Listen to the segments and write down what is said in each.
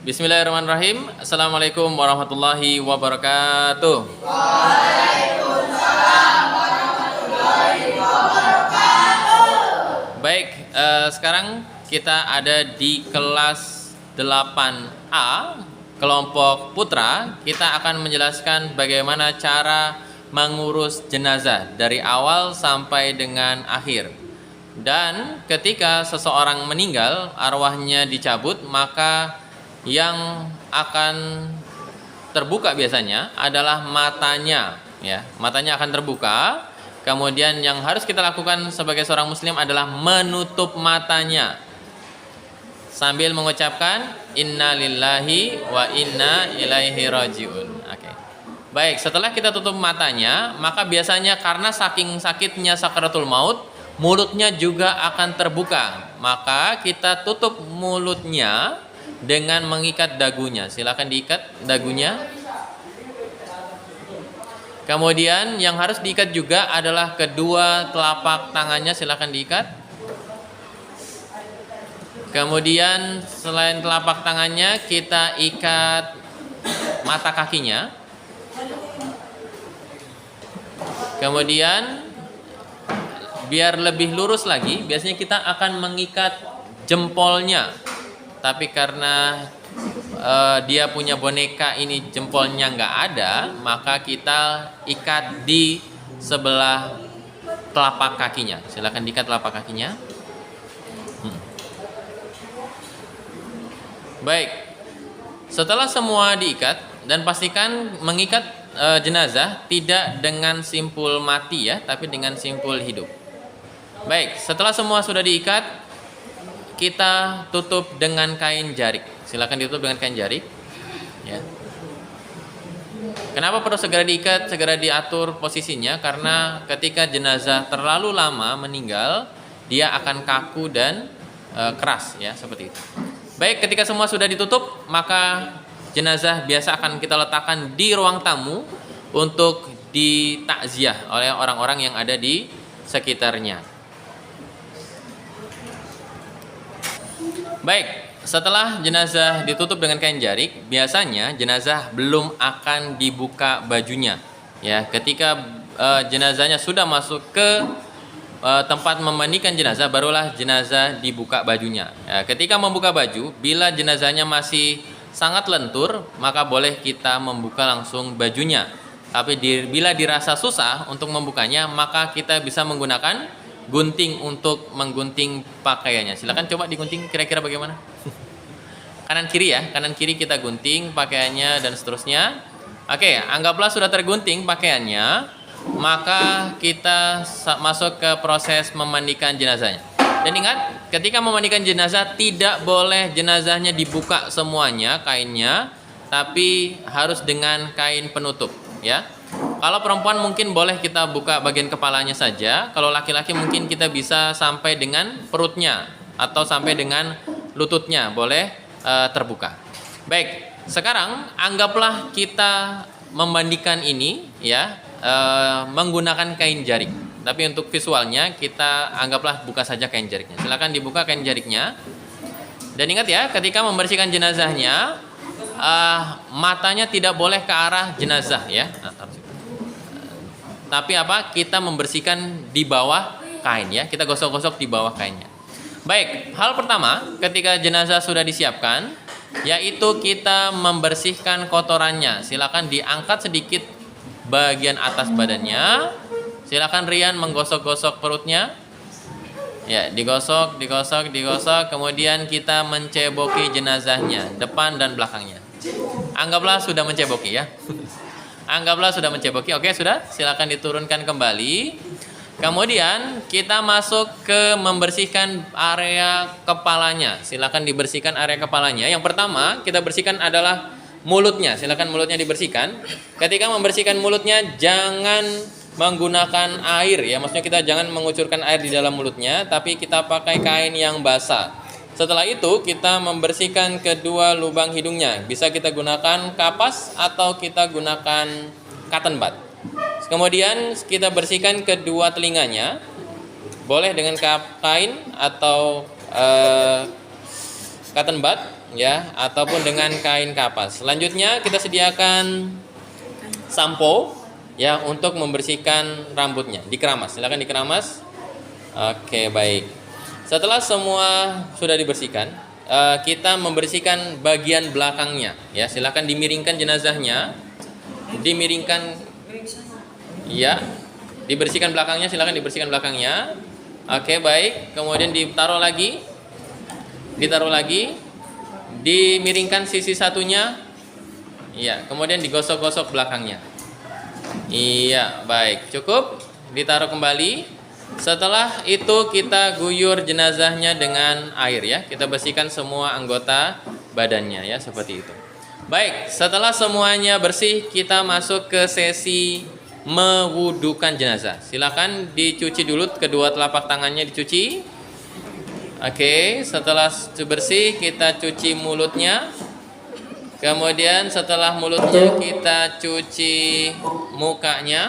Bismillahirrahmanirrahim. Assalamualaikum warahmatullahi wabarakatuh. Baik, sekarang kita ada di kelas 8A, kelompok putra. Kita akan menjelaskan bagaimana cara mengurus jenazah dari awal sampai dengan akhir. Dan ketika seseorang meninggal, arwahnya dicabut, maka yang akan terbuka biasanya adalah matanya, ya. Matanya akan terbuka. Kemudian yang harus kita lakukan sebagai seorang muslim adalah menutup matanya sambil mengucapkan inna lillahi wa inna ilaihi rajiun. Oke. Baik, setelah kita tutup matanya, maka biasanya karena saking sakitnya sakaratul maut, mulutnya juga akan terbuka. Maka kita tutup mulutnya dengan mengikat dagunya. Silakan diikat dagunya. Kemudian yang harus diikat juga adalah kedua telapak tangannya, silakan diikat. Kemudian selain telapak tangannya, kita ikat mata kakinya. Kemudian biar lebih lurus lagi, biasanya kita akan mengikat jempolnya. Tapi karena dia punya boneka ini jempolnya nggak ada, maka kita ikat di sebelah telapak kakinya. Silakan diikat telapak kakinya. Baik, setelah semua diikat, dan pastikan mengikat jenazah tidak dengan simpul mati ya, tapi dengan simpul hidup. Baik, setelah semua sudah diikat, kita tutup dengan kain jarik. Silakan ditutup dengan kain jarik. Ya. Kenapa perlu segera diikat, segera diatur posisinya? Karena ketika jenazah terlalu lama meninggal, dia akan kaku dan keras, ya, seperti itu. Baik, ketika semua sudah ditutup, maka jenazah biasa akan kita letakkan di ruang tamu untuk ditakziah oleh orang-orang yang ada di sekitarnya. Baik, setelah jenazah ditutup dengan kain jarik, biasanya jenazah belum akan dibuka bajunya. Ya, ketika jenazahnya sudah masuk ke tempat memandikan jenazah, barulah jenazah dibuka bajunya. Ya, ketika membuka baju, bila jenazahnya masih sangat lentur, maka boleh kita membuka langsung bajunya. Tapi bila dirasa susah untuk membukanya, maka kita bisa menggunakan gunting untuk menggunting pakaiannya. Silakan coba digunting, kira-kira bagaimana? Kanan kiri ya, kanan kiri kita gunting pakaiannya dan seterusnya. Oke, anggaplah sudah tergunting pakaiannya, maka kita masuk ke proses memandikan jenazahnya. Dan ingat, ketika memandikan jenazah tidak boleh jenazahnya dibuka semuanya kainnya, tapi harus dengan kain penutup, ya. Kalau perempuan mungkin boleh kita buka bagian kepalanya saja. Kalau laki-laki mungkin kita bisa sampai dengan perutnya atau sampai dengan lututnya, boleh terbuka. Baik, sekarang anggaplah kita memandikan ini ya menggunakan kain jarik. Tapi untuk visualnya kita anggaplah buka saja kain jariknya. Silakan dibuka kain jariknya. Dan ingat ya, ketika membersihkan jenazahnya, matanya tidak boleh ke arah jenazah ya. Tapi kita membersihkan di bawah kain ya. Kita gosok-gosok di bawah kainnya. Baik, hal pertama ketika jenazah sudah disiapkan, yaitu kita membersihkan kotorannya. Silakan diangkat sedikit bagian atas badannya. Silakan Rian menggosok-gosok perutnya. Ya, digosok. Kemudian kita menceboki jenazahnya, depan dan belakangnya. Anggaplah sudah menceboki ya. Anggaplah sudah menceboki. Oke, sudah. Silakan diturunkan kembali. Kemudian kita masuk ke membersihkan area kepalanya. Silakan dibersihkan area kepalanya. Yang pertama kita bersihkan adalah mulutnya. Silakan mulutnya dibersihkan. Ketika membersihkan mulutnya jangan menggunakan air ya. Maksudnya kita jangan mengucurkan air di dalam mulutnya, tapi kita pakai kain yang basah. Setelah itu kita membersihkan kedua lubang hidungnya. Bisa kita gunakan kapas atau kita gunakan cotton bud. Kemudian kita bersihkan kedua telinganya. Boleh dengan kain atau cotton bud. ya, ataupun dengan kain kapas. Selanjutnya kita sediakan sampo ya untuk membersihkan rambutnya. Dikeramas, silakan dikeramas. Oke, baik. Setelah semua sudah dibersihkan, kita membersihkan bagian belakangnya ya. Silakan dimiringkan jenazahnya. Dimiringkan ya. Dibersihkan belakangnya, silakan dibersihkan belakangnya. Oke, baik. Kemudian ditaruh lagi. Ditaruh lagi. Dimiringkan sisi satunya. Iya, kemudian digosok-gosok belakangnya. Iya, baik. Cukup. Ditaruh kembali. Setelah itu kita guyur jenazahnya dengan air ya. Kita bersihkan semua anggota badannya ya, seperti itu. Baik, setelah semuanya bersih, kita masuk ke sesi mewudukan jenazah. Silakan dicuci dulu kedua telapak tangannya dicuci. Oke, setelah bersih kita cuci mulutnya. Kemudian setelah mulutnya kita cuci mukanya.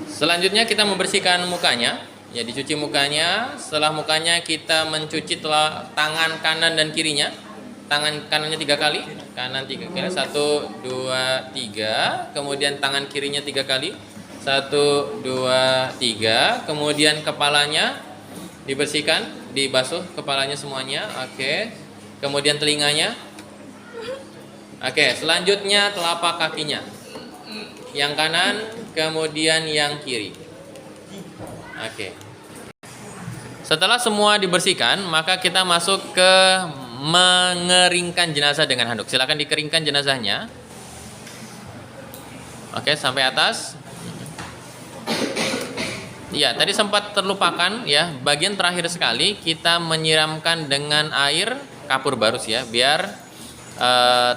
Selanjutnya kita membersihkan mukanya. Ya, dicuci mukanya. Setelah mukanya kita mencuci tangan kanan dan kirinya. Tangan kanannya 3 kali, kanan 3 kali, 1, 2, 3. Kemudian tangan kirinya 3 kali, 1, 2, 3. Kemudian kepalanya dibersihkan, dibasuh kepalanya semuanya. Oke. Kemudian telinganya. Oke, selanjutnya telapak kakinya. Yang kanan, kemudian yang kiri. Oke. Setelah semua dibersihkan, maka kita masuk ke mengeringkan jenazah dengan handuk. Silakan dikeringkan jenazahnya. Oke, sampai atas. Ya, tadi sempat terlupakan ya, bagian terakhir sekali kita menyiramkan dengan air kapur barus ya, biar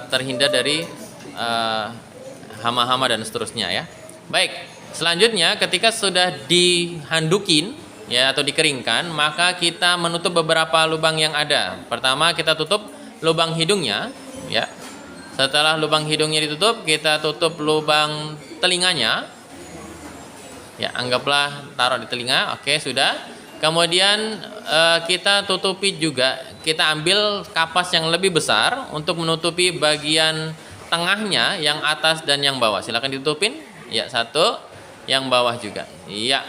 terhindar dari hama-hama dan seterusnya ya. Baik, selanjutnya ketika sudah dihandukin ya atau dikeringkan, maka kita menutup beberapa lubang yang ada. Pertama kita tutup lubang hidungnya ya. Setelah lubang hidungnya ditutup, kita tutup lubang telinganya. Ya, anggaplah taruh di telinga. Oke, sudah. Kemudian kita tutupi juga, kita ambil kapas yang lebih besar untuk menutupi bagian tengahnya, yang atas dan yang bawah. Silakan ditutupin. Ya, satu, yang bawah juga. Iya.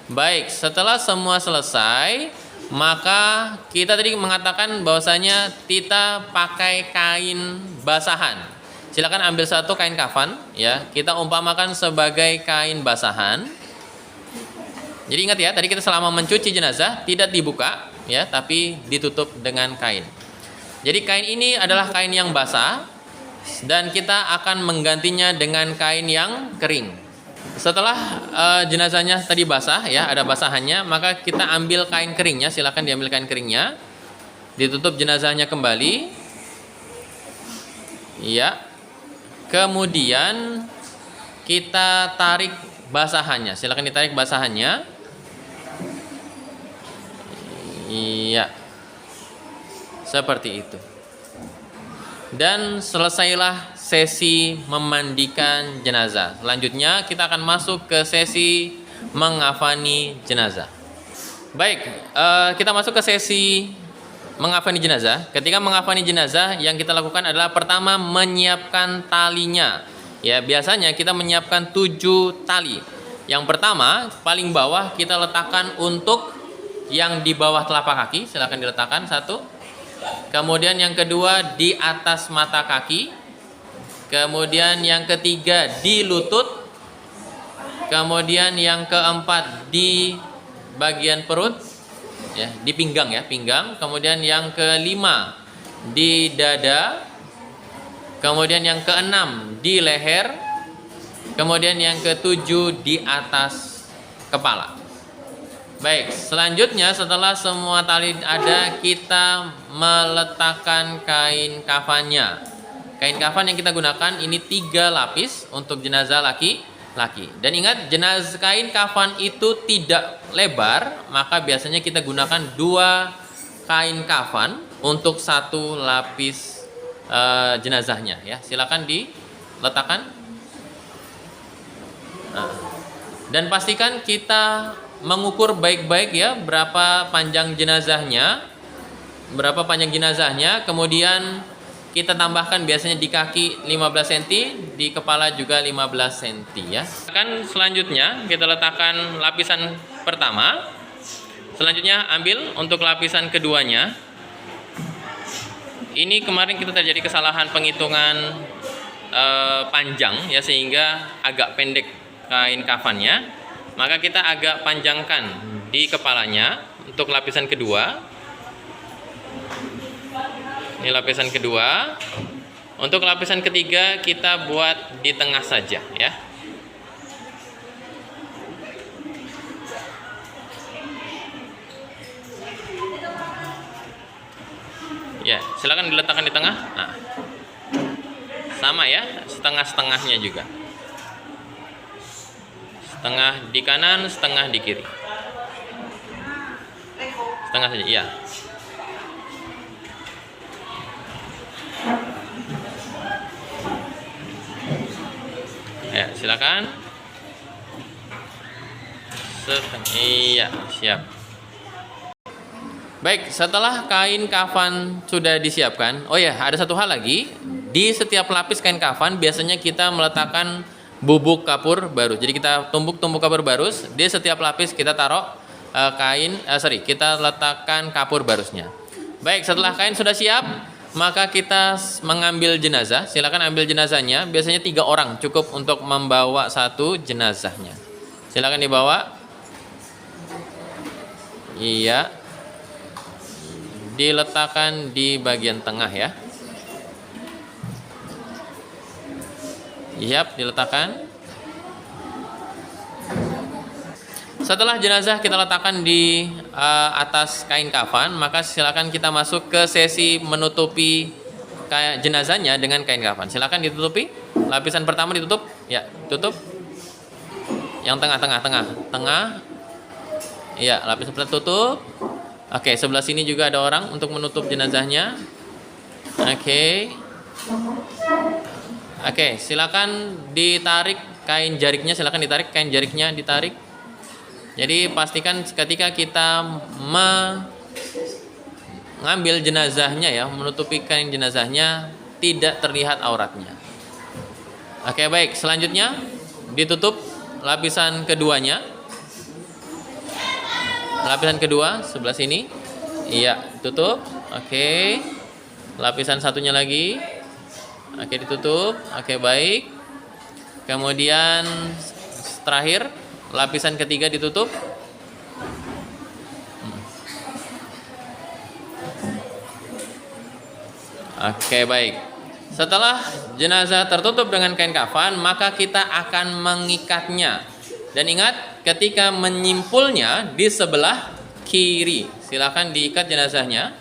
Baik, setelah semua selesai, maka kita tadi mengatakan bahwasanya kita pakai kain basahan. Silakan ambil satu kain kafan ya, kita umpamakan sebagai kain basahan. Jadi ingat ya, tadi kita selama mencuci jenazah tidak dibuka ya, tapi ditutup dengan kain. Jadi kain ini adalah kain yang basah dan kita akan menggantinya dengan kain yang kering. Setelah jenazahnya tadi basah ya, ada basahannya, maka kita ambil kain keringnya. Silakan diambil kain keringnya, ditutup jenazahnya kembali. Iya. Kemudian kita tarik basahannya. Silakan ditarik basahannya. Iya. Seperti itu. Dan selesailah sesi memandikan jenazah. Selanjutnya kita akan masuk ke sesi mengafani jenazah. Baik, kita masuk ke sesi mengafani jenazah. Ketika mengafani jenazah, yang kita lakukan adalah pertama menyiapkan talinya. Ya, biasanya kita menyiapkan 7 tali. Yang pertama, paling bawah kita letakkan untuk yang di bawah telapak kaki. Silakan diletakkan 1. Kemudian yang kedua di atas mata kaki. Kemudian yang ketiga di lutut. Kemudian yang keempat di bagian perut ya, di pinggang ya, pinggang. Kemudian yang kelima di dada. Kemudian yang keenam di leher. Kemudian yang ketujuh di atas kepala. Baik, selanjutnya setelah semua tali ada, kita meletakkan kain kafannya. Kain kafan yang kita gunakan ini 3 lapis untuk jenazah laki-laki. Dan ingat, jenazah kain kafan itu tidak lebar, maka biasanya kita gunakan 2 kain kafan untuk 1 lapis jenazahnya ya. Silakan diletakkan. Dan pastikan kita mengukur baik-baik ya berapa panjang jenazahnya, kemudian kita tambahkan biasanya di kaki 15 cm, di kepala juga 15 cm ya. Kan selanjutnya kita letakkan lapisan pertama. Selanjutnya ambil untuk lapisan keduanya. Ini kemarin kita terjadi kesalahan penghitungan panjang ya, sehingga agak pendek kain kafannya. Maka kita agak panjangkan di kepalanya untuk lapisan kedua. Ini lapisan kedua. Untuk lapisan ketiga kita buat di tengah saja ya. Ya, silakan diletakkan di tengah. Nah, sama ya, setengah-setengahnya juga. Setengah di kanan, setengah di kiri. Setengah saja, iya. Ya, silakan. Setengah, iya, siap. Baik, setelah kain kafan sudah disiapkan, oh ya, ada satu hal lagi. Di setiap lapis kain kafan biasanya kita meletakkan bubuk kapur barus. Jadi kita tumbuk-tumbuk kapur barus. Di setiap lapis kita taruh kita letakkan kapur barusnya. Baik, setelah kain sudah siap, maka kita mengambil jenazah. Silakan ambil jenazahnya. Biasanya 3 orang cukup untuk membawa satu jenazahnya. Silakan dibawa. Iya. Diletakkan di bagian tengah ya. Yap, diletakkan. Setelah jenazah kita letakkan di atas kain kafan, maka silakan kita masuk ke sesi menutupi kayak jenazahnya dengan kain kafan. Silakan ditutupi. Lapisan pertama ditutup. Ya, tutup. Yang tengah. Iya, lapisan pertama tutup. Oke, sebelah sini juga ada orang untuk menutup jenazahnya. Oke, silakan ditarik kain jariknya, silakan ditarik kain jariknya, ditarik. Jadi pastikan ketika kita mengambil jenazahnya ya, menutupi kain jenazahnya, tidak terlihat auratnya. Oke, baik. Selanjutnya ditutup lapisan keduanya. Lapisan kedua sebelah sini. Iya, tutup. Oke. Lapisan satunya lagi. Oke, ditutup. Oke, baik. Kemudian terakhir lapisan ketiga ditutup. Oke, baik. Setelah jenazah tertutup dengan kain kafan, maka kita akan mengikatnya. Dan ingat, ketika menyimpulnya di sebelah kiri. Silakan diikat jenazahnya.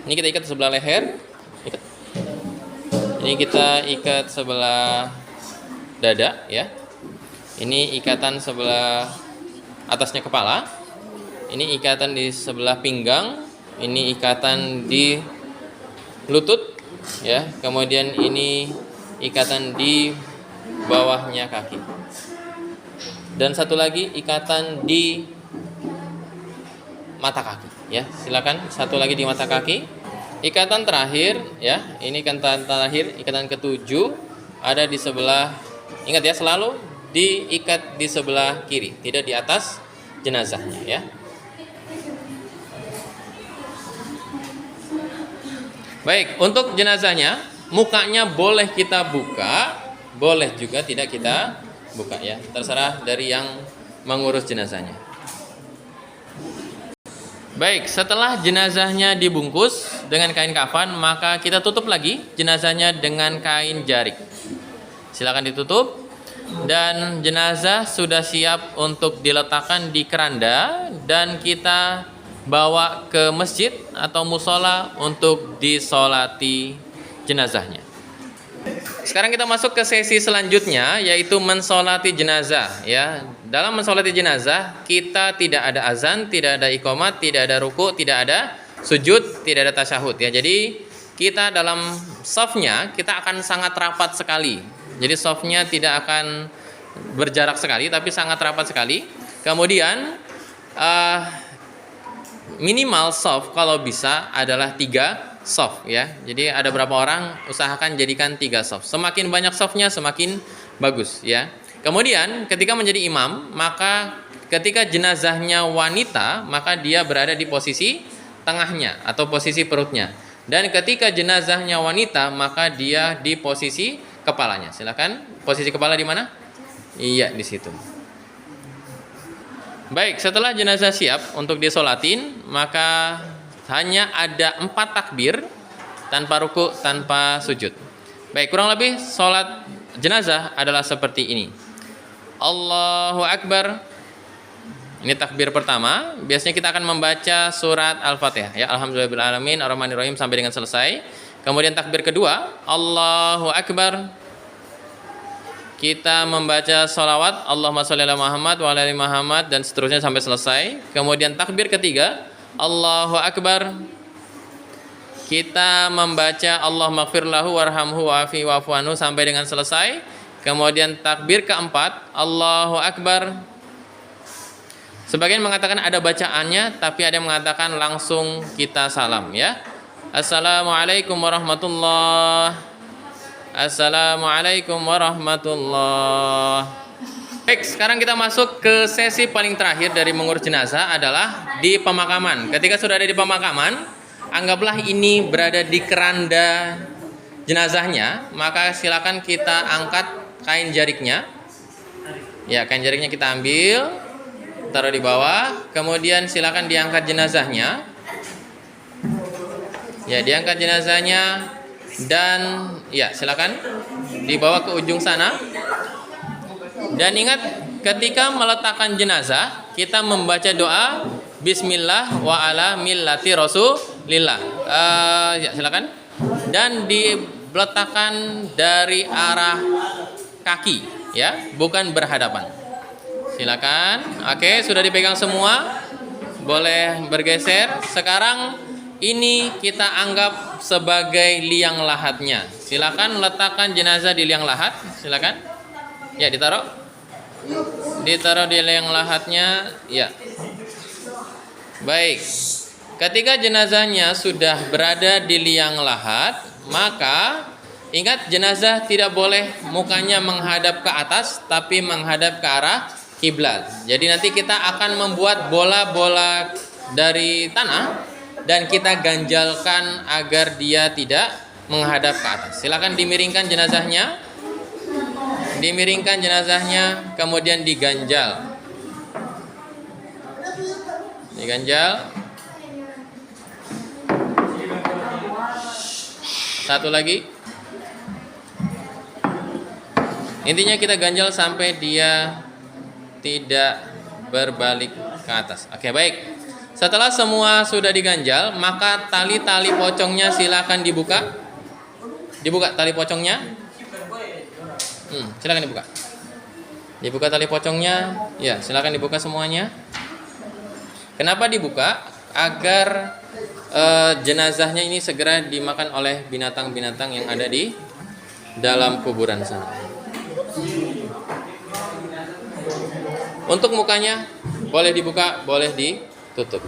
Ini kita ikat sebelah leher. Ini kita ikat sebelah dada ya. Ini ikatan sebelah atasnya kepala. Ini ikatan di sebelah pinggang. Ini ikatan di lutut ya, kemudian ini ikatan di bawahnya kaki, dan satu lagi ikatan di mata kaki ya. Silakan satu lagi di mata kaki. Ikatan terakhir ya, ini ikatan terakhir, ikatan ketujuh ada di sebelah, ingat ya, selalu diikat di sebelah kiri, tidak di atas jenazahnya ya. Baik, untuk jenazahnya, mukanya boleh kita buka, boleh juga tidak kita buka ya. Terserah dari yang mengurus jenazahnya. Baik, setelah jenazahnya dibungkus dengan kain kafan, maka kita tutup lagi jenazahnya dengan kain jarik. Silakan ditutup. Dan jenazah sudah siap untuk diletakkan di keranda dan kita bawa ke masjid atau musola untuk disolati jenazahnya. Sekarang kita masuk ke sesi selanjutnya, yaitu mensolati jenazah ya. Dalam mensolati jenazah kita tidak ada azan, tidak ada iqomat, tidak ada ruku, tidak ada sujud, tidak ada tasyahud ya. Jadi kita dalam shafnya kita akan sangat rapat sekali. Jadi shafnya tidak akan berjarak sekali, tapi sangat rapat sekali. Kemudian minimal soft kalau bisa adalah 3 soft ya. Jadi ada berapa orang, usahakan jadikan 3 soft. Semakin banyak softnya semakin bagus ya. Kemudian ketika menjadi imam, maka ketika jenazahnya wanita, maka dia berada di posisi tengahnya atau posisi perutnya. Dan ketika jenazahnya wanita, maka dia di posisi kepalanya. Silakan, posisi kepala di mana? Iya, di situ. Baik, setelah jenazah siap untuk disolatin, maka hanya ada 4 takbir tanpa ruku, tanpa sujud. Baik, kurang lebih sholat jenazah adalah seperti ini. Allahu Akbar. Ini takbir pertama. Biasanya kita akan membaca surat Al-Fatihah ya, Alhamdulillahirrahmanirrahim, Ar-Rahmanirrahim sampai dengan selesai. Kemudian takbir kedua, Allahu Akbar. Kita membaca sholawat Allahumma sholli ala Muhammad wa ala ali Muhammad dan seterusnya sampai selesai. Kemudian takbir ketiga, Allahu Akbar. Kita membaca Allahumma ighfir lahu warhamhu wa'afi wa'fu anhu sampai dengan selesai. Kemudian takbir keempat, Allahu Akbar. Sebagian mengatakan ada bacaannya, tapi ada yang mengatakan langsung kita salam ya. Assalamualaikum warahmatullahi. Assalamualaikum warahmatullahi. Baik, sekarang kita masuk ke sesi paling terakhir dari mengurus jenazah adalah di pemakaman. Ketika sudah ada di pemakaman, anggaplah ini berada di keranda jenazahnya, maka silakan kita angkat kain jariknya. Ya, kain jariknya kita ambil, taruh di bawah, kemudian silakan diangkat jenazahnya. Ya, diangkat jenazahnya. Dan ya silakan dibawa ke ujung sana. Dan ingat, ketika meletakkan jenazah kita membaca doa Bismillah wa ala millati Rasulillah. Ya silakan. Dan diletakkan dari arah kaki ya, bukan berhadapan. Silakan. Oke, sudah dipegang semua. Boleh bergeser. Sekarang ini kita anggap sebagai liang lahatnya. Silakan letakkan jenazah di liang lahat. Silakan. Ya, ditaruh. Ditaruh di liang lahatnya. Ya. Baik. Ketika jenazahnya sudah berada di liang lahat, maka ingat, jenazah tidak boleh mukanya menghadap ke atas, tapi menghadap ke arah kiblat. Jadi nanti kita akan membuat bola-bola dari tanah dan kita ganjalkan agar dia tidak menghadap ke atas. Silakan dimiringkan jenazahnya. Dimiringkan jenazahnya, kemudian diganjal. Diganjal. Satu lagi. Intinya kita ganjal sampai dia tidak berbalik ke atas. Oke, baik. Setelah semua sudah diganjal, maka tali-tali pocongnya silakan dibuka. Dibuka tali pocongnya. Silakan dibuka. Dibuka tali pocongnya. Ya, silakan dibuka semuanya. Kenapa dibuka? Agar jenazahnya ini segera dimakan oleh binatang-binatang yang ada di dalam kuburan sana. Untuk mukanya boleh dibuka, boleh ditutup.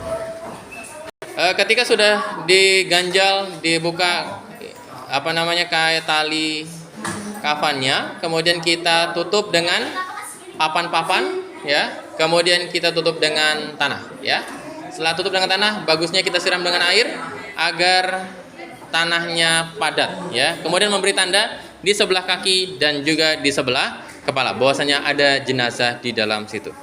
Ketika sudah diganjal, dibuka kayak tali kafannya, kemudian kita tutup dengan papan-papan ya, kemudian kita tutup dengan tanah ya. Setelah tutup dengan tanah, bagusnya kita siram dengan air agar tanahnya padat ya. Kemudian memberi tanda di sebelah kaki dan juga di sebelah kepala bahwasanya ada jenazah di dalam situ.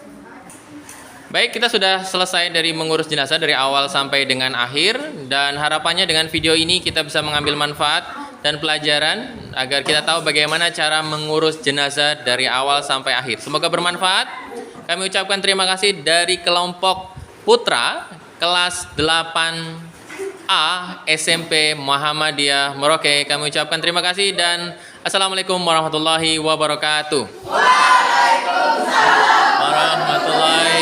Baik, kita sudah selesai dari mengurus jenazah dari awal sampai dengan akhir, dan harapannya dengan video ini kita bisa mengambil manfaat dan pelajaran agar kita tahu bagaimana cara mengurus jenazah dari awal sampai akhir. Semoga bermanfaat. Kami ucapkan terima kasih dari kelompok Putra kelas 8A SMP Muhammadiyah Merauke. Kami ucapkan terima kasih dan assalamualaikum warahmatullahi wabarakatuh. Waalaikumsalam warahmatullahi